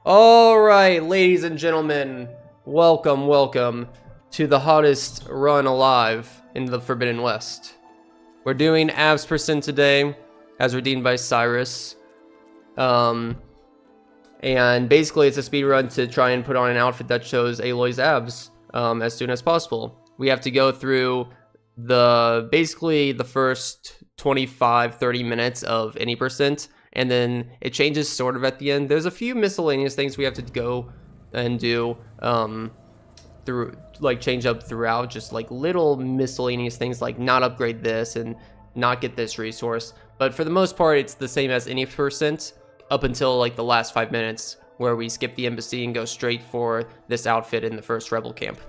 All right, ladies and gentlemen, welcome to the hottest run alive in the Forbidden West. We're doing abs percent today, as redeemed by Cyrus. And basically it's a speed run to try and put on an outfit that shows Aloy's abs as soon as possible. We have to go through basically the first 25-30 minutes of any percent, and then it changes sort of at the end. There's a few miscellaneous things we have to go and do change up throughout, just like little miscellaneous things like not upgrade this and not get this resource. But for the most part, it's the same as any percent up until like the last 5 minutes, where we skip the embassy and go straight for this outfit in the first rebel camp.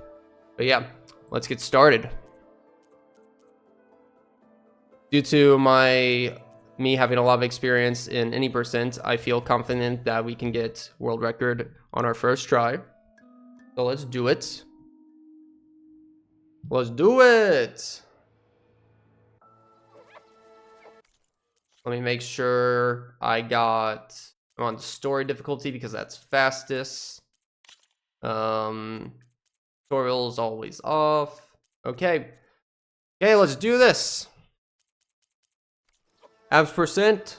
But yeah, let's get started. Due to me having a lot of experience in any percent, I feel confident that we can get world record on our first try. So let's do it. Let's do it. Let me make sure I'm on story difficulty because that's fastest. Tutorial is always off. Okay, let's do this. Abs percent,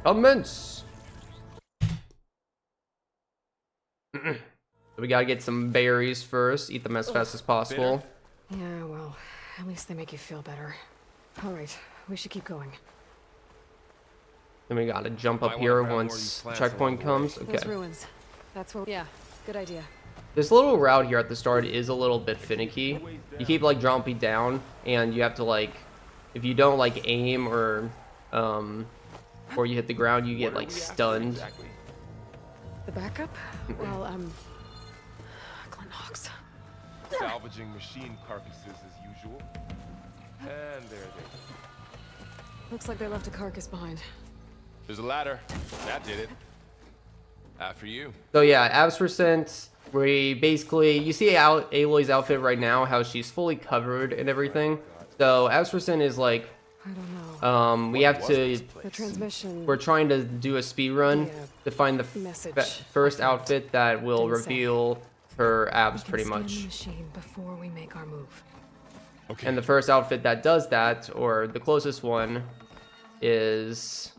commence. We gotta get some berries first. Eat them as fast as possible. Yeah, well, at least they make you feel better. All right, we should keep going. Then we gotta jump up here once checkpoint comes. Okay. Those ruins. That's where. Yeah, good idea. This little route here at the start is a little bit finicky. You keep like jumping down, and you have to like, if you don't like aim or you hit the ground, you get like stunned. The backup? Well, Glen Hawks. Salvaging machine carcasses as usual. And there they go. Looks like they left a carcass behind. There's a ladder. That did it. After you. So yeah, abs percent. We basically, you see Aloy's outfit right now, how she's fully covered and everything. So abs percent is like, I don't know. we have to. The transmission. We're trying to do a speed run to find the first outfit that will reveal her abs, pretty much. The machine before we make our move. Okay. And the first outfit that does that, or the closest one, is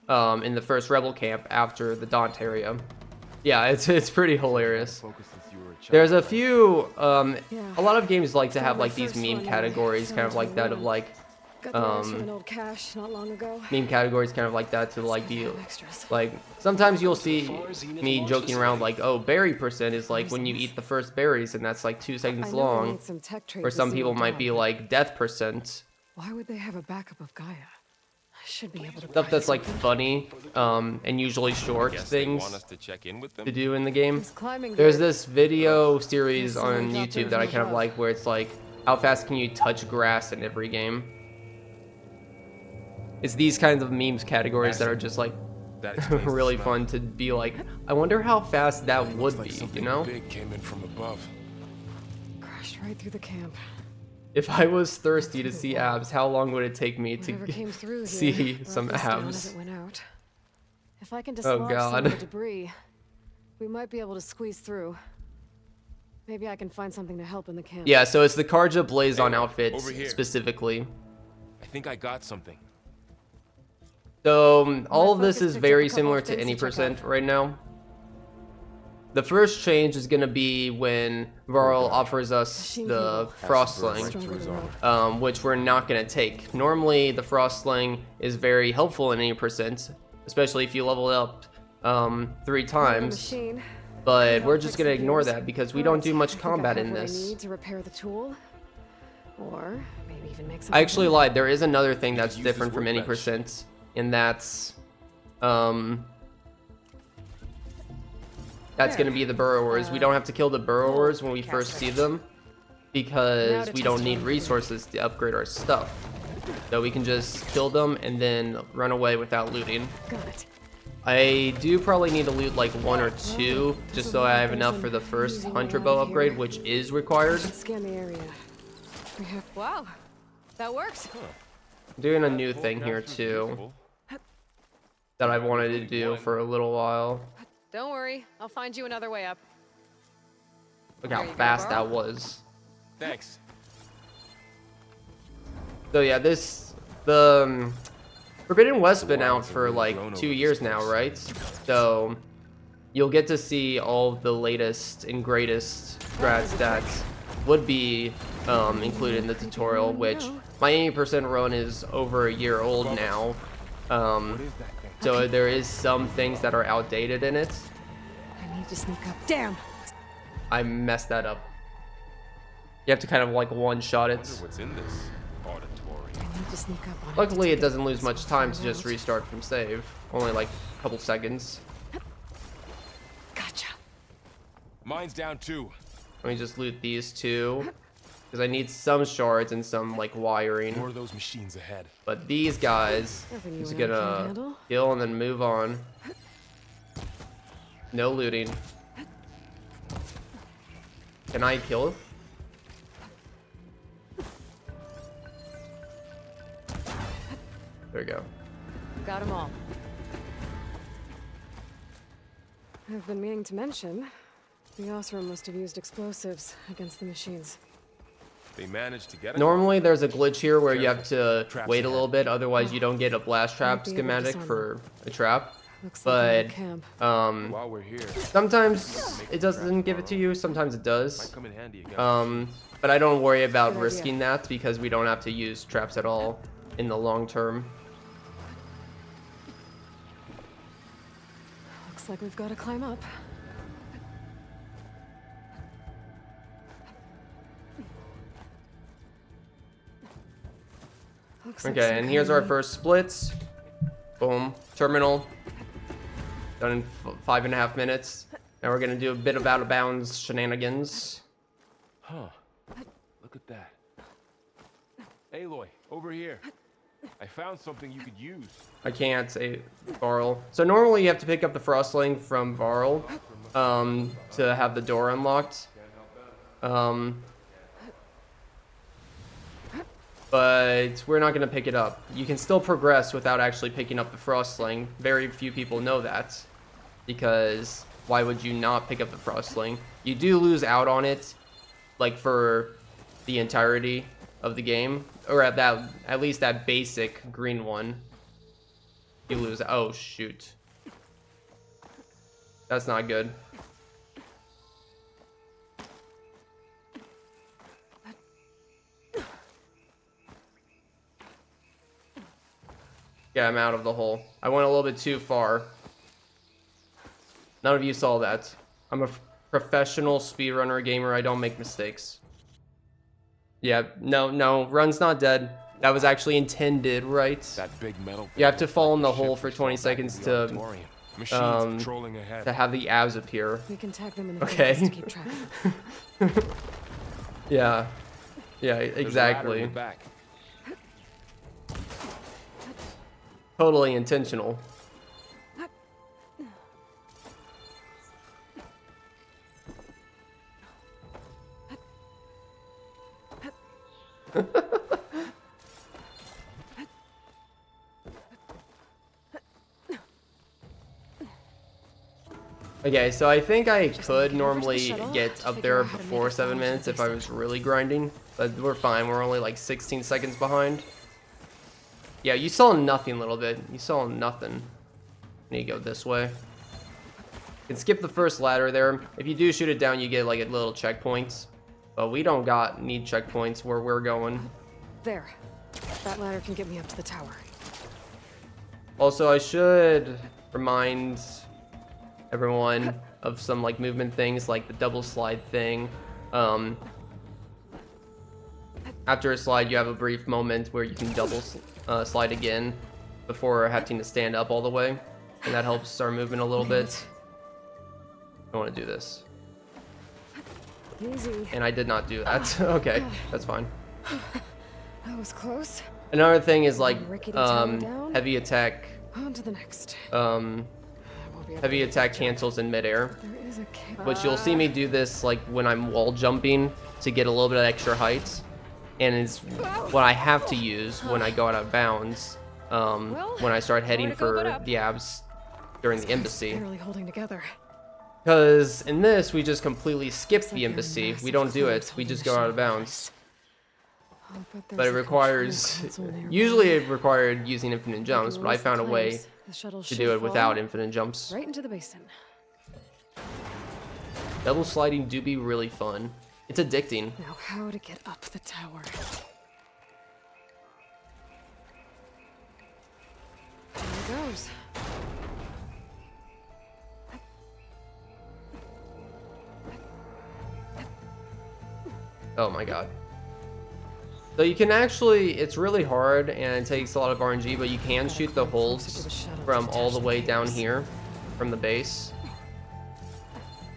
in the first rebel camp after the Daunt area. Yeah, it's pretty hilarious. There's a few, a lot of games like to have like these meme categories, kind of like that, of like, an old cache not long ago. meme categories kind of like that, to like be, like, sometimes you'll see me joking around like, oh, berry percent is like when you eat the first berries and that's like 2 seconds long. Or some people might be like death percent. Why would they have a backup of Gaia? I should be able to. Stuff that's like funny, and usually short things to do in the game. There's this video series on YouTube that I kind of like, where it's like, how fast can you touch grass in every game? It's these kinds of memes categories that are just like really fun to be like, I wonder how fast that would be, you know? Crashed right through the camp. If I was thirsty to see abs, how long would it take me to see some abs? If I can dislodge some of the debris, we might be able to squeeze through. Maybe I can find something to help in the camp. Yeah, so it's the Karja Blazon outfit specifically. I think I got something. So all of this is very similar to any percent right now. The first change is going to be when Varl offers us the Frostling, which we're not going to take. Normally, the Frostling is very helpful in any percent, especially if you level it up 3 times. But we're just going to ignore that because we don't do much combat in this. I actually lied. There is another thing that's different from any percent, and that's going to be the burrowers. We don't have to kill the burrowers when we first see them because we don't need resources to upgrade our stuff. So we can just kill them and then run away without looting. Got it. I do probably need to loot like 1 or 2 just so I have enough for the first hunter bow upgrade, which is required. Scan the area. Wow, that works. I'm doing a new thing here too. that I've wanted to do for a little while. Don't worry, I'll find you another way up. Look how There you go, fast Barl. that was. Thanks. So yeah, the Forbidden West's been out for like 2 years now, right? So you'll get to see all the latest and greatest strats that would be included in the tutorial, which my 80% run is over a year old now. What is that thing? So there is some things that are outdated in it. I need to sneak up. Damn! I messed that up. You have to kind of like one-shot I wonder it. what's in this auditorium. I need to sneak up on Luckily, to it take doesn't a lose much peaceful time to fire just out. restart from save. Only like a couple seconds. Gotcha. Mine's down too. Let me just loot these two. Because I need some shards and some like wiring. More of those machines ahead. But these guys, Nothing you just and I can't gonna handle. kill and then move on. No looting. Can I kill? There we go. Got them all. I've been meaning to mention, the Osram must have used explosives against the machines. They managed to get it. Normally there's a glitch here where you have to Traps wait a ahead. little bit, otherwise you don't get a blast trap Might be able to schematic disarm for a trap. Looks like they're in But camp. While we're here, sometimes it doesn't give it to you, sometimes it might does. come in handy again. But I don't worry about Good idea. risking that because we don't have to use traps at all in the long term. Looks like we've got to climb up. Looks like Okay, some and here's our kind of- first splits. Boom. Terminal. Done in 5.5 minutes. Now we're gonna do a bit of out of bounds shenanigans. Huh. Look at that. Aloy, over here. I found something you could use. I can't say Varl. So normally you have to pick up the frostling from Varl to have the door unlocked. But we're not going to pick it up. You can still progress without actually picking up the frostling. Very few people know that, because why would you not pick up the frostling? You do lose out on it, like for the entirety of the game, or at least that basic green one. You lose. Oh shoot, that's not good. Yeah, I'm out of the hole. I went a little bit too far. None of you saw that. I'm a professional speedrunner gamer. I don't make mistakes. Yeah, no, Run's not dead. That was actually intended, right? That big metal. You have to thing fall in the like hole ship for we 20 saw back in seconds the to, auditorium. Machines patrolling to ahead. have the abs appear. We can tag them in the Okay. to keep track. Yeah, There's a ladder in exactly. the back. Totally intentional. Okay, so I think I could normally get up there before 7 minutes if I was really grinding, but we're fine. We're only like 16 seconds behind. Yeah, you saw nothing, little bit. You saw nothing. I need to go this way. You can skip the first ladder there. If you do shoot it down, you get like a little checkpoints. But we don't need checkpoints where we're going. There. That ladder can get me up to the tower. Also, I should remind everyone of some like movement things, like the double slide thing. After a slide, you have a brief moment where you can double slide again before having to stand up all the way, and that helps our movement a little bit. I want to do this, Easy. and I did not do that. Okay, that's fine. That was close. Another thing is like Rickety tower down. heavy attack. On to the next. Heavy Heavy attack cancels in midair. There is a But you'll see me do this like when I'm wall jumping to get a little bit of extra height, and it's what I have to use when I go out of bounds. when I start heading for the abs during the embassy. Barely holding together. Because in this, we just completely skip the embassy. We don't do it. We just go out of bounds. But it requires... Usually it required using infinite jumps, but I found a way to do it without infinite jumps. Right into the basin. Double sliding do be really fun. It's addicting. Now how to get up the tower. There it goes. Oh my god. So you can actually, it's really hard and it takes a lot of RNG, but you can shoot the holes from all the way down here from the base.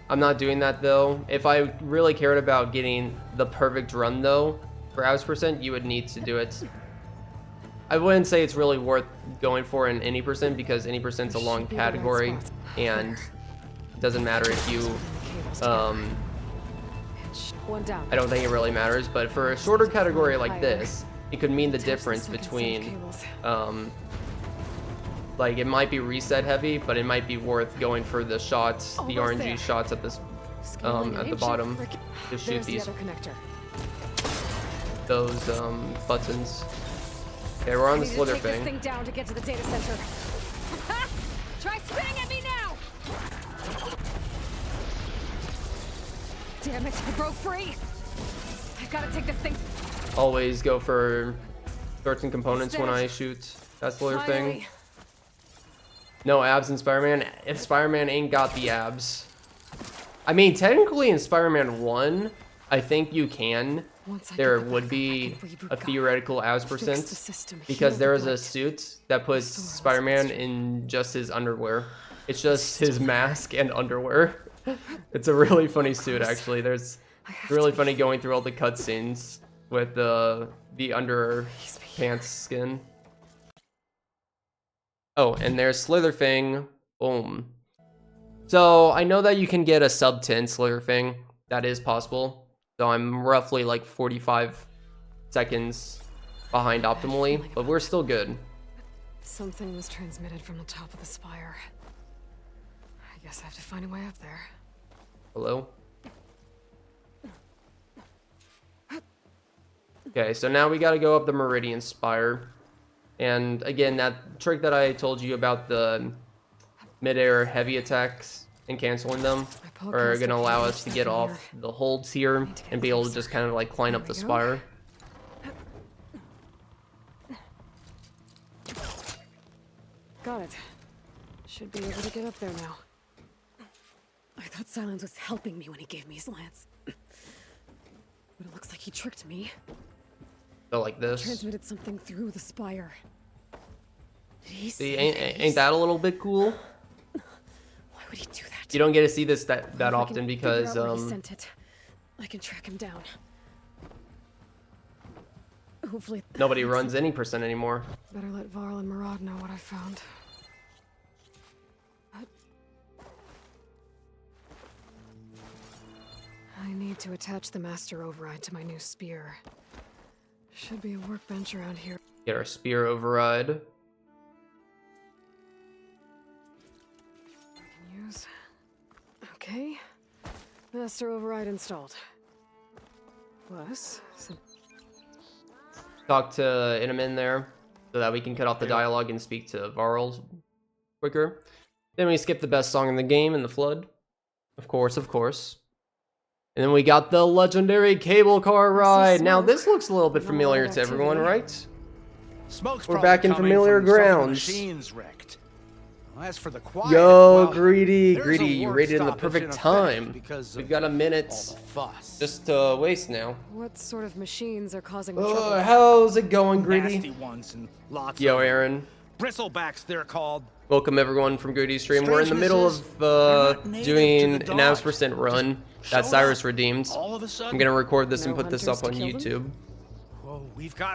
I'm not doing that though. If I really cared about getting the perfect run though, for abs percent, you would need to do it. I wouldn't say it's really worth going for in any percent because any percent's a long category and it doesn't matter if you, I don't think it really matters, but for a shorter category like this, it could mean the difference between, like it might be reset heavy, but it might be worth going for the shots, the RNG shots at this, at the bottom to shoot those buttons. Okay, we're on the slither thing. Thing down to get to the data center. Try spinning at me now! Damn it, I broke free! I've got to take this thing. Always go for certain components when I shoot that slither thing. No abs in Spider-Man. If Spider-Man ain't got the abs. I mean, technically in Spider-Man 1, I think you can. There would be a theoretical abs percent because there is a suit that puts Spider-Man in just his underwear. It's just his mask and underwear. It's a really funny suit, actually. It's really funny going through all the cutscenes with the under pants skin. Oh, and there's Slitherfang. Boom. So I know that you can get a sub 10 Slitherfang. That is possible. So I'm roughly like 45 seconds behind optimally, but we're still good. Something was transmitted from the top of the spire. I guess I have to find a way up there. Hello? Okay, so now we gotta go up the Meridian Spire. And again, that trick that I told you about the mid-air heavy attacks and canceling them are gonna allow us to get off the holds here and be able to just kind of like climb up the spire. Got it. Should be able to get up there now. I thought Silence was helping me when he gave me his lance. But it looks like he tricked me. So like this. Transmitted something through the spire. Did he see, ain't that a little bit cool? Why would he do that? You don't get to see this that often because he sent it. I can track him down. Hopefully nobody runs any percent anymore. Better let Varl and Murad know what I found. I need to attach the master override to my new spear. Should be a workbench around here. Get our spear override. I can use. Okay. Master override installed. Plus some. Talk to Inamin there so that we can cut off the dialogue and speak to Varl quicker. Then we skip the best song in the game in the flood. Of course, of course. And then we got the legendary cable car ride. Now this looks a little bit familiar to everyone, right? We're back in familiar grounds. As for the quiet, yo, Greedy, you rated in the perfect time. We've got a minute just to waste now. What sort of machines are causing the trouble? How's it going, Greedy? Nasty ones and lots yo, of Aaron. Bristlebacks, they're called. Welcome everyone from Greedy Stream. We're in the middle of doing an abs percent run that Cyrus redeemed. I'm gonna record this and put this up on YouTube.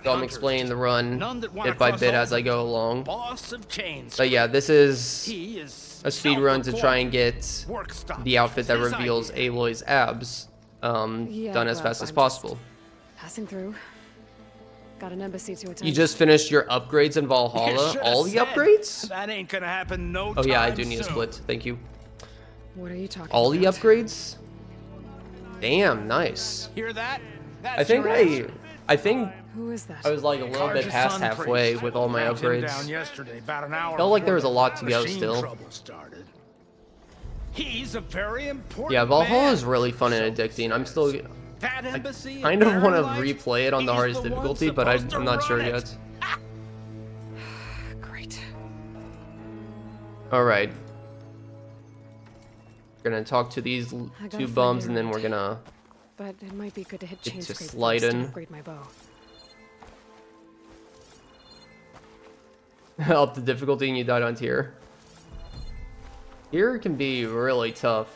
So I'm explaining the run bit by bit as I go along. But yeah, this is a speed run to try and get the outfit that reveals Aloy's abs done as fast as possible. Passing through. Got an embassy to attend. You just finished your upgrades in Valhalla? All the upgrades? That ain't gonna happen no Oh yeah, I time do need a soon. split. Thank you. What are you talking All the about? upgrades? Damn, nice. Hear that? I think I think Who is that? I was like a little bit past halfway with all my Tracked him upgrades. down yesterday, about an hour Felt like there before was a lot to go machine still. trouble started. He's a very important Yeah, Valhalla man. is really fun and addicting. I'm still That embassy kind of in want to Paradise, replay it on the he's hardest one difficulty, but supposed to I'm not sure run it. yet. Great. All right. We're gonna talk to these I gotta two find bums, and then Aaron. we're gonna But it might be good to hit Get chain to scrape slide first in. and upgrade my bow. up the difficulty, and you died on tier. Tier can be really tough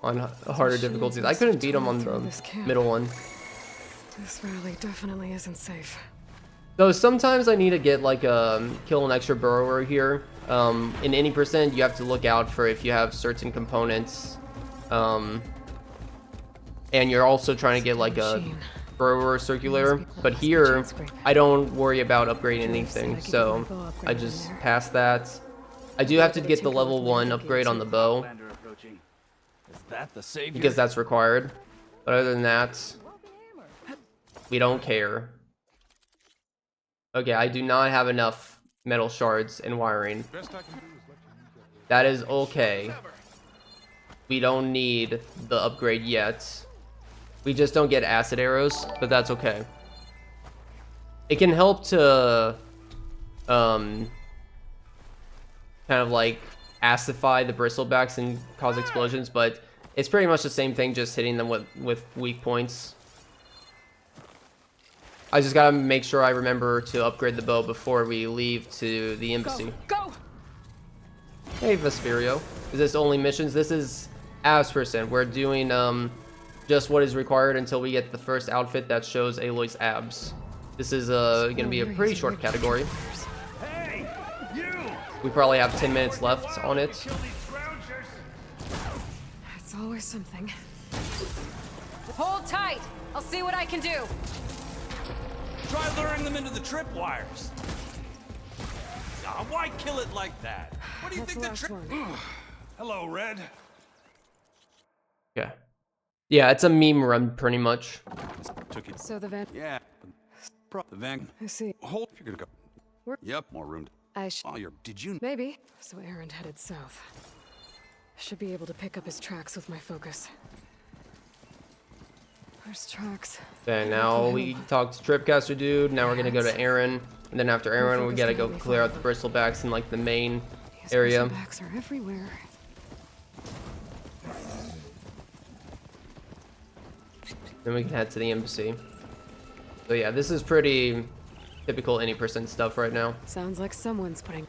on harder difficulties. I couldn't beat him on the middle one. This valley definitely isn't safe. So sometimes I need to get like kill an extra burrower here. In any percent, you have to look out for if you have certain components, and you're also trying to get like a burrower circular. But here, I don't worry about upgrading anything, so I just pass that. I do have to get the level 1 upgrade on the bow Is that the savior? because that's required. But other than that, we don't care. Okay, I do not have enough metal shards and wiring. That is okay. We don't need the upgrade yet. We just don't get acid arrows, but that's okay. It can help to kind of like acidify the bristlebacks and cause explosions, but it's pretty much the same thing, just hitting them with weak points. I just gotta make sure I remember to upgrade the bow before we leave to the embassy. Go! Hey, Vesperio. Is this only missions? This is abs percent. We're doing just what is required until we get the first outfit that shows Aloy's abs. This is gonna be a pretty short category. Hey, you! We probably have 10 minutes left on it. It's always something. Hold tight. I'll see what I can do. Try luring them into the tripwires. Why kill it like that? What do you That's think the the last trip? one. Hello, Red. Yeah. Yeah, it's a meme run pretty much. Took it. So the van. Yeah. The van. I see. Hold. If you're gonna go. Where- Yep. More room. I should. Oh, did you? Maybe. So Aaron headed south. Should be able to pick up his tracks with my focus. There's tracks. Okay, now we talked to Tripcaster dude. Now we're gonna go to Aaron, and then after Aaron, we gotta go clear out the bristlebacks in like the main These area. backs are everywhere. Then we can head to the embassy. So yeah, this is pretty typical any percent stuff right now. Sounds like someone's putting.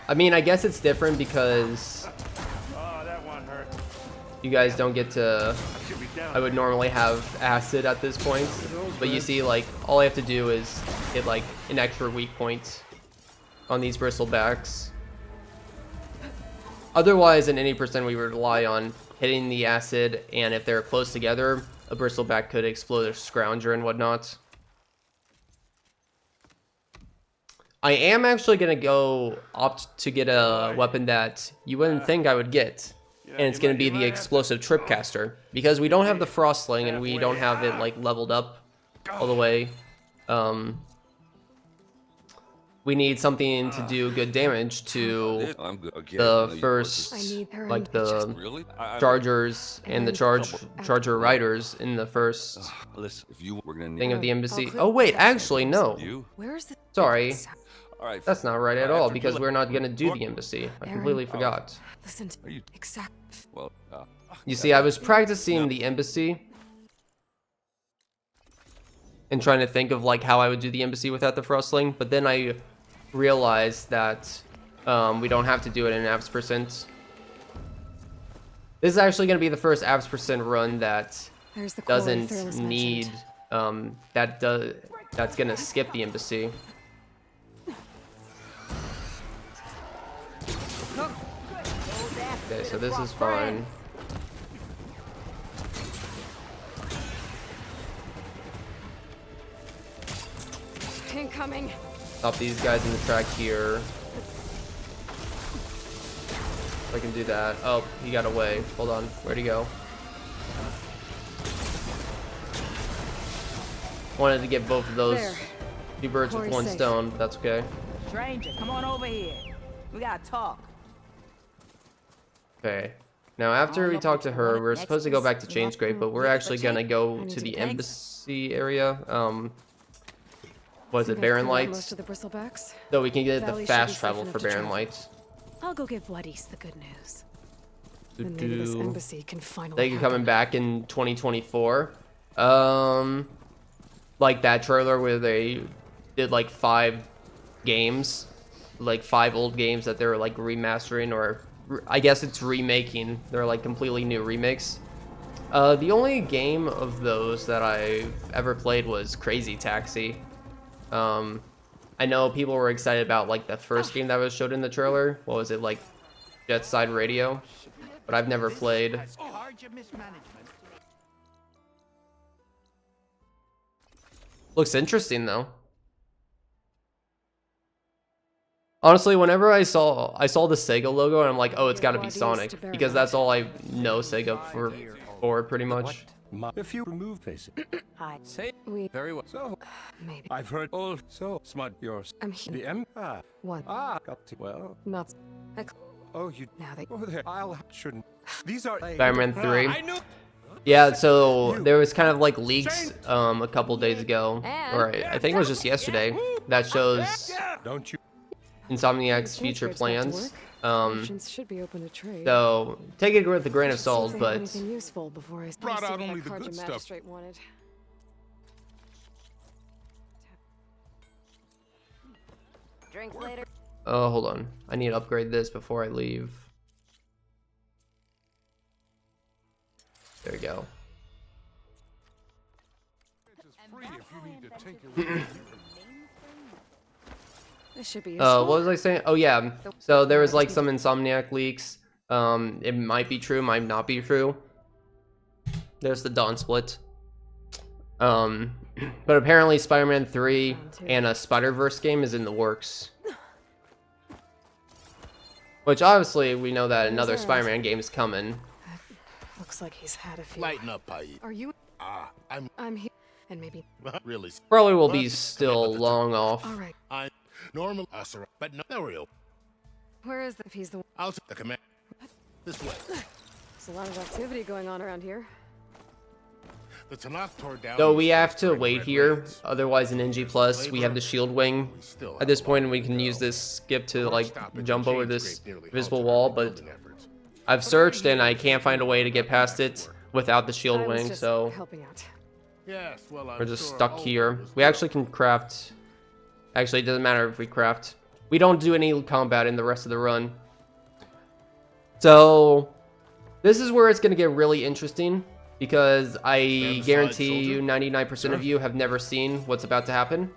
I mean, I guess it's different because Oh, that one hurt. you guys don't get to. Should be down. I would normally have acid at this point, but you see, like, all I have to do is hit like an extra weak point on these bristlebacks. Otherwise, in any percent, we would rely on hitting the acid, and if they're close together, a bristleback could explode a scrounger and whatnot. I am actually gonna opt to get a weapon that you wouldn't think I would get, and it's gonna be the explosive tripcaster, because we don't have the frostling and we don't have it like leveled up all the way. We need something to do good damage to I'm good again. the first, I need Aaron. like the Really? chargers and the charger riders in the first Listen, if you were gonna need thing of the I'll embassy. clear Oh wait, the actually no. you, Where is the? Sorry, all right. that's not right at all because we're not gonna do the embassy. I Aaron. completely forgot. Listen to Are you- exact. Well, You see, I was practicing the embassy and trying to think of like how I would do the embassy without the frostling, but then I realized that we don't have to do it in abs percent. This is actually going to be the first abs percent run that There's the quarry Thurles doesn't mentioned. need that's going to skip the embassy. Okay, so this is fine. coming. Stop these guys in the track here. I can do that. Oh, he got away. Hold on. Where'd he go? Wanted to get both of those. There. 2 birds with Corey's 1 safe. stone. That's okay. Stranger, come on over here. We gotta talk. Okay. Now, after we talk to her, we're supposed to go back to Chainscrape, but we're actually gonna go to the embassy area. Was it Think I Barren cleared out Most Lights? of the bristlebacks. So we can get Valley the should fast be safe travel enough for to Barren travel. Lights. I'll go give Vladis the good news. And maybe this Do-do. embassy can finally. Thank you happen. coming back in 2024. Like that trailer where they did like 5 games, like 5 old games that they're like remastering, or I guess it's remaking. They're like completely new remakes. The only game of those that I've ever played was Crazy Taxi. I know people were excited about like the first game that was showed in the trailer. What was it, like Jet Side Radio? But I've never played. Looks interesting though. Honestly, whenever I saw the Sega logo, and I'm like, oh, it's got to be Sonic, because that's all I know Sega for pretty much. If you remove facing. Hi. Say We very well. So maybe. I've heard all so smart yours. I'm here. The M One. got to well. Not. Oh you Now they. oh there shouldn't. These are Spider-Man 3. I knew Yeah, so there was kind of like leaks a couple days ago, or I think it was just yesterday, that shows don't you Insomniac's future Chainscrape's back to plans. work. Options should be open to trade. So take it with a grain of See if salt, they have but anything useful before I Brought see out what only that the Carja good stuff. magistrate wanted. Drinks later. oh, hold on, I need to upgrade this before I leave. There we go. It's free if you need to tinker. This should be useful. What was I saying? Oh yeah, so there was like some Insomniac leaks. It might be true, might not be true. There's the Dawn Split. But apparently Spider-Man 3 and a Spider-Verse game is in the works. Which obviously we know that another Spider-Man game is coming. Looks like he's had a few. Lighten up, Pai. Are you? I'm here, and maybe. Really? Probably will be still long off. All right. I normal but no real. Where is the? If he's the. I'll take the command. This way. There's a lot of activity going on around here. The Tanakh tore down. So these we have to spreading wait red here, rains. otherwise in NG Plus we have the shield wing. At this point we can use this skip to like jump over this visible wall, but I've searched and I can't find a way to get past it without the shield I was wing, just so helping out. Yes, well, I'm we're just sure stuck all here. of this We actually can craft. Actually, it doesn't matter if we craft. We don't do any combat in the rest of the run. So this is where it's going to get really interesting, because I guarantee you 99% of you have never seen what's about to happen.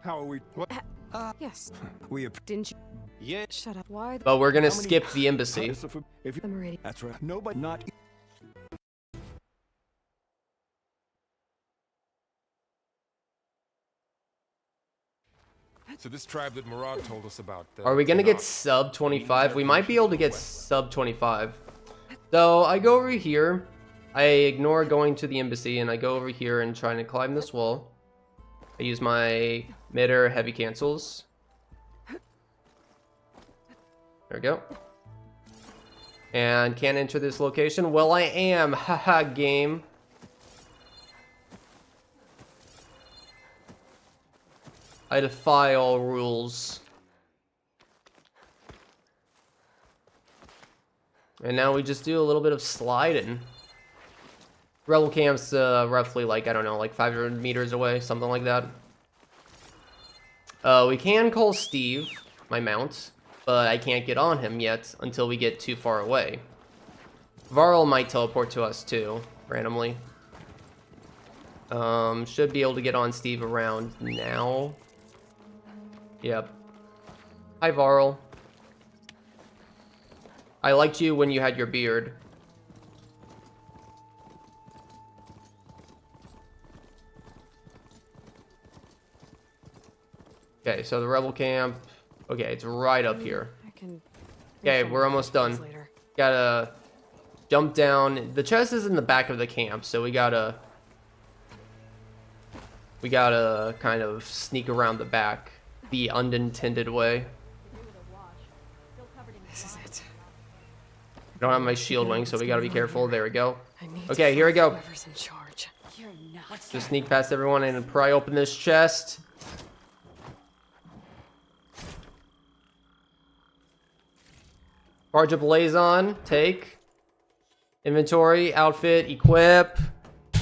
how are we what Yes. we have Didn't you? yeah Shut up. Why? But we're going to skip the embassy. if you The Meridian. that's right nobody not So this tribe that Murad told us about. Are we going to get Tanakh. sub 25? We might be able to get sub 25. So I go over here. I ignore going to the embassy and I go over here and trying to climb this wall. I use my mid-air heavy cancels. There we go. And can't enter this location. Well, I am. Haha, game. I defy all rules. And now we just do a little bit of sliding. Rebel camp's roughly like, I don't know, like 500 meters away, something like that. We can call Steve, my mount, but I can't get on him yet until we get too far away. Varl might teleport to us too, randomly. Should be able to get on Steve around now. Yep. Hi, Varl. I liked you when you had your beard. Okay, so the rebel camp. Okay, it's right up here. I can. Okay, refine we're my almost plans done. later. Gotta jump down. The chest is in the back of the camp, so we gotta kind of sneak around the back the unintended way. This is it. I don't have my shield wing, so we gotta be careful. There we go. I need Okay, to here we find go. Whoever's in charge. You're nuts. Just sneak past everyone and pry open this chest. Charge a blazon. Take. Inventory. Outfit. Equip.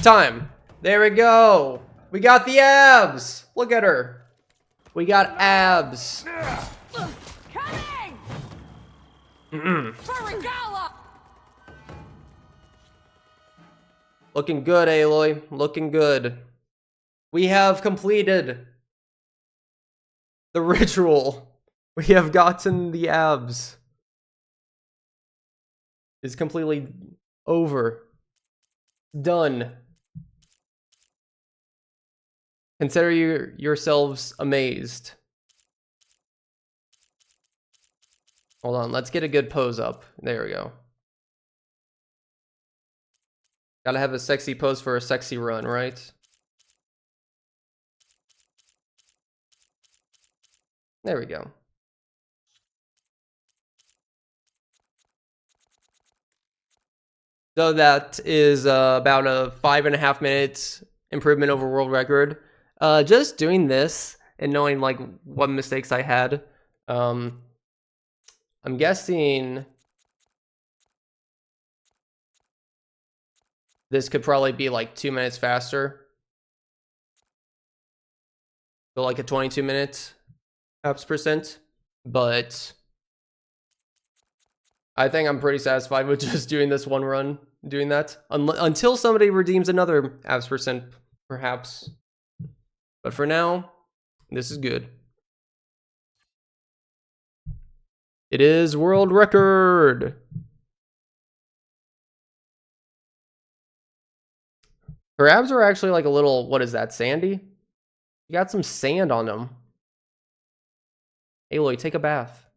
Time. There we go. We got the abs. Look at her. We got abs. Coming! For Regala! Looking good, Aloy. Looking good. We have completed the ritual. We have gotten the abs. It's completely over. Done. Consider yourselves amazed. Hold on, let's get a good pose up. There we go. Gotta have a sexy pose for a sexy run, right? There we go. So that is about a 5.5 minutes improvement over world record. Just doing this and knowing like what mistakes I had. I'm guessing this could probably be like 2 minutes faster. So like a 22 minute apps percent. But I think I'm pretty satisfied with just doing this one run, doing that. Until somebody redeems another apps percent, perhaps. But for now, this is good. It is world record. Her abs are actually like a little, what is that, sandy? You got some sand on them. Aloy, take a bath.